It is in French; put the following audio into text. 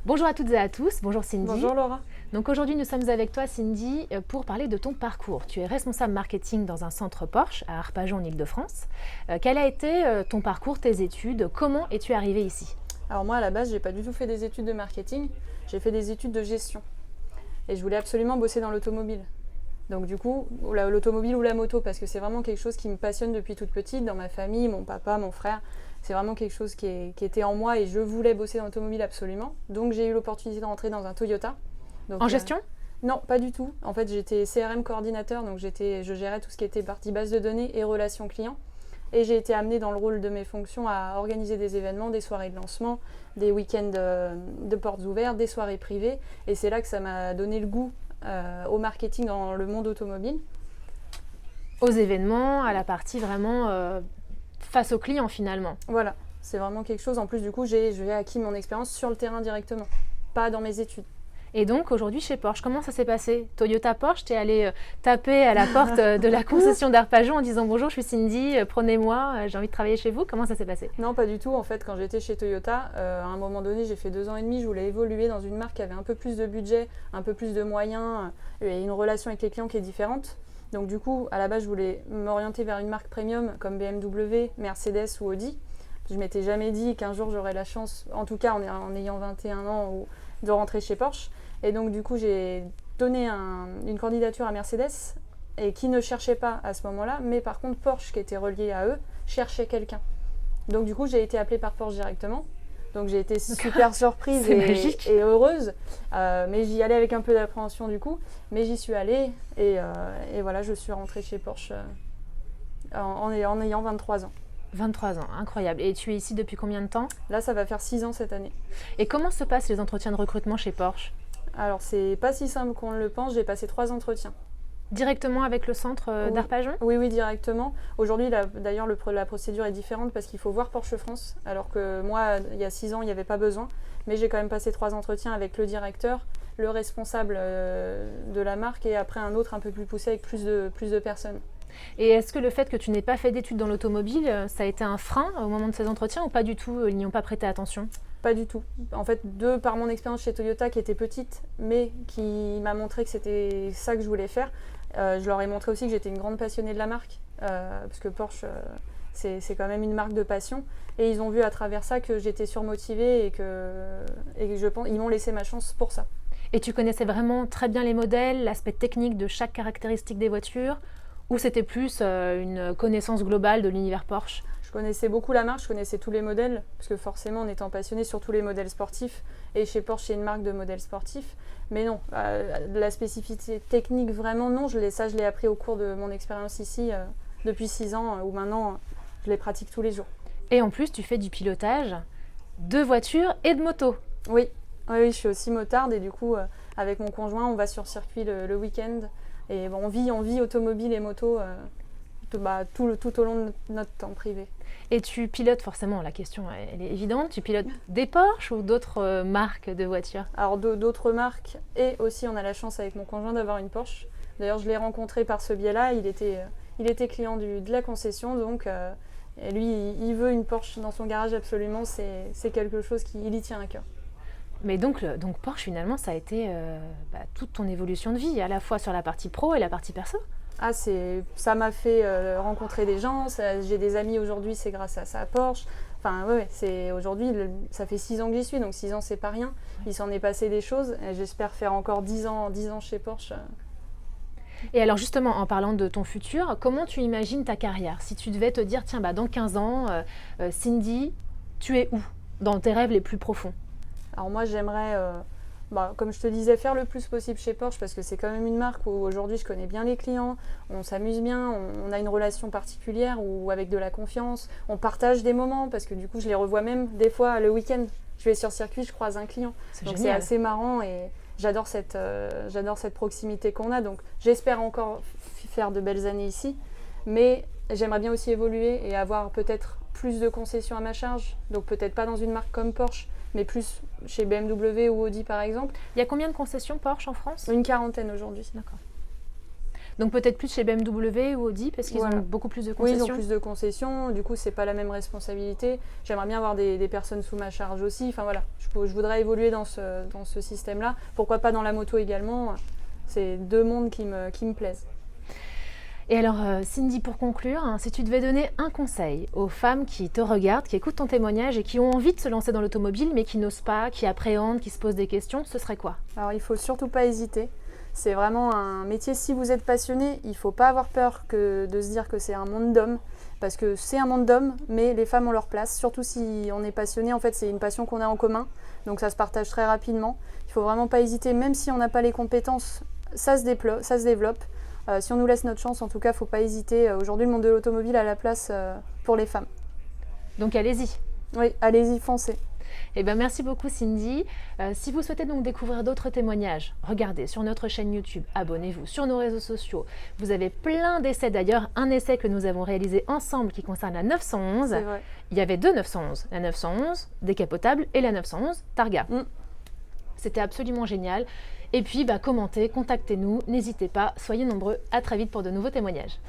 Bonjour à toutes et à tous, bonjour Cindy. Bonjour Laura. Donc aujourd'hui nous sommes avec toi Cindy pour parler de ton parcours. Tu es responsable marketing dans un centre Porsche à Arpajon en Ile-de-France. Quel a été ton parcours, tes études? Comment es-tu arrivée ici? Alors moi à la base j'ai pas du tout fait des études de marketing, j'ai fait des études de gestion. Et je voulais absolument bosser dans l'automobile. Donc du coup, l'automobile ou la moto, parce que c'est vraiment quelque chose qui me passionne depuis toute petite, dans ma famille, mon papa, mon frère. C'est vraiment quelque chose qui était en moi et je voulais bosser dans l'automobile absolument. Donc j'ai eu l'opportunité de rentrer dans un Toyota. Donc, en gestion? Non, pas du tout. En fait, j'étais CRM coordinateur, donc je gérais tout ce qui était partie base de données et relations clients. Et j'ai été amenée dans le rôle de mes fonctions à organiser des événements, des soirées de lancement, des week-ends de portes ouvertes, des soirées privées. Et c'est là que ça m'a donné le goût au marketing dans le monde automobile. Aux événements, à la partie vraiment face aux clients finalement. Voilà, c'est vraiment quelque chose. En plus, du coup, j'ai acquis mon expérience sur le terrain directement, pas dans mes études. Et donc aujourd'hui chez Porsche, comment ça s'est passé? Toyota Porsche, t'es allée taper à la porte de la concession d'Arpajon en disant bonjour, je suis Cindy, prenez-moi, j'ai envie de travailler chez vous. Comment ça s'est passé? Non, pas du tout. En fait, quand j'étais chez Toyota, à un moment donné, j'ai fait 2 ans et demi, je voulais évoluer dans une marque qui avait un peu plus de budget, un peu plus de moyens et une relation avec les clients qui est différente. Donc du coup, à la base, je voulais m'orienter vers une marque premium comme BMW, Mercedes ou Audi. Je m'étais jamais dit qu'un jour j'aurais la chance, en tout cas en ayant 21 ans, de rentrer chez Porsche. Et donc du coup, j'ai donné une candidature à Mercedes et qui ne cherchait pas à ce moment-là, mais par contre Porsche, qui était relié à eux, cherchait quelqu'un. Donc du coup, j'ai été appelée par Porsche directement. Donc j'ai été super surprise et heureuse. Mais j'y allais avec un peu d'appréhension du coup. Mais j'y suis allée et voilà, je suis rentrée chez Porsche en ayant 23 ans. 23 ans, incroyable. Et tu es ici depuis combien de temps? Là, ça va faire 6 ans cette année. Et comment se passent les entretiens de recrutement chez Porsche? Alors, c'est pas si simple qu'on le pense. J'ai passé 3 entretiens. Directement avec le centre d'Arpajon? Oui, directement. Aujourd'hui, d'ailleurs, la procédure est différente parce qu'il faut voir Porsche France. Alors que moi, il y a 6 ans, il n'y avait pas besoin. Mais j'ai quand même passé 3 entretiens avec le directeur, le responsable de la marque et après un autre un peu plus poussé avec plus de personnes. Et est-ce que le fait que tu n'aies pas fait d'études dans l'automobile, ça a été un frein au moment de ces entretiens ou pas du tout? Ils n'y ont pas prêté attention? Pas du tout. En fait, par mon expérience chez Toyota qui était petite, mais qui m'a montré que c'était ça que je voulais faire, je leur ai montré aussi que j'étais une grande passionnée de la marque, parce que Porsche, c'est quand même une marque de passion. Et ils ont vu à travers ça que j'étais surmotivée et que je pense ils m'ont laissé ma chance pour ça. Et tu connaissais vraiment très bien les modèles, l'aspect technique de chaque caractéristique des voitures? Ou c'était plus une connaissance globale de l'univers Porsche? Je connaissais beaucoup la marque, je connaissais tous les modèles, parce que forcément, en étant passionnée sur tous les modèles sportifs, et chez Porsche, c'est une marque de modèles sportifs. Mais non, la spécificité technique, vraiment, non. Je l'ai appris au cours de mon expérience ici, depuis 6 ans, où maintenant, je les pratique tous les jours. Et en plus, tu fais du pilotage de voitures et de motos. Oui, je suis aussi motarde, et du coup, avec mon conjoint, on va sur circuit le week-end. Et bon, on vit automobile et moto tout au long de notre temps privé. Et tu pilotes forcément, la question elle est évidente, tu pilotes des Porsche ou d'autres marques de voitures? Alors d'autres marques et aussi on a la chance avec mon conjoint d'avoir une Porsche. D'ailleurs je l'ai rencontré par ce biais-là, il était client de la concession donc et lui il veut une Porsche dans son garage absolument, c'est quelque chose qui y tient à cœur. Mais donc Porsche finalement ça a été toute ton évolution de vie, à la fois sur la partie pro et la partie perso. Ah, ça m'a fait rencontrer des gens, j'ai des amis aujourd'hui, c'est grâce à ça, Porsche. Enfin, aujourd'hui, ça fait 6 ans que j'y suis, donc 6 ans, c'est pas rien. Il s'en est passé des choses, et j'espère faire encore 10 ans chez Porsche. Et alors justement, en parlant de ton futur, comment tu imagines ta carrière? Si tu devais te dire, tiens, dans 15 ans, Cindy, tu es où dans tes rêves les plus profonds? Alors moi, j'aimerais... comme je te disais, faire le plus possible chez Porsche parce que c'est quand même une marque où aujourd'hui je connais bien les clients, on s'amuse bien, on a une relation particulière ou avec de la confiance, on partage des moments parce que du coup je les revois même des fois le week-end. Je vais sur circuit, je croise un client. Donc c'est assez marrant et j'adore cette proximité qu'on a. Donc j'espère encore faire de belles années ici, mais j'aimerais bien aussi évoluer et avoir peut-être plus de concessions à ma charge. Donc peut-être pas dans une marque comme Porsche, mais plus chez BMW ou Audi par exemple. Il y a combien de concessions Porsche en France? Une 40aine aujourd'hui. D'accord. Donc peut-être plus chez BMW ou Audi parce qu'ils Voilà. ont beaucoup plus de Oui, concessions. ils ont plus de concessions, du coup c'est pas la même responsabilité. J'aimerais bien avoir des personnes sous ma charge aussi, enfin voilà, je voudrais évoluer dans ce système-là. Pourquoi pas dans la moto également, c'est deux mondes qui me plaisent. Et alors Cindy, pour conclure, hein, si tu devais donner un conseil aux femmes qui te regardent, qui écoutent ton témoignage et qui ont envie de se lancer dans l'automobile mais qui n'osent pas, qui appréhendent, qui se posent des questions, ce serait quoi? Alors il faut surtout pas hésiter. C'est vraiment un métier, si vous êtes passionné, il ne faut pas avoir peur de se dire que c'est un monde d'hommes, parce que c'est un monde d'hommes, mais les femmes ont leur place, surtout si on est passionné, en fait c'est une passion qu'on a en commun, donc ça se partage très rapidement. Il ne faut vraiment pas hésiter, même si on n'a pas les compétences, ça se développe. Si on nous laisse notre chance, en tout cas, il ne faut pas hésiter. Aujourd'hui, le monde de l'automobile a la place pour les femmes. Donc allez-y. Oui, allez-y, foncez. Eh bien, merci beaucoup Cindy. Si vous souhaitez donc découvrir d'autres témoignages, regardez sur notre chaîne YouTube, abonnez-vous sur nos réseaux sociaux. Vous avez plein d'essais d'ailleurs, un essai que nous avons réalisé ensemble qui concerne la 911. C'est vrai. Il y avait deux 911, la 911 décapotable et la 911 Targa. C'était absolument génial. Et puis, commentez, contactez-nous, n'hésitez pas, soyez nombreux. À très vite pour de nouveaux témoignages.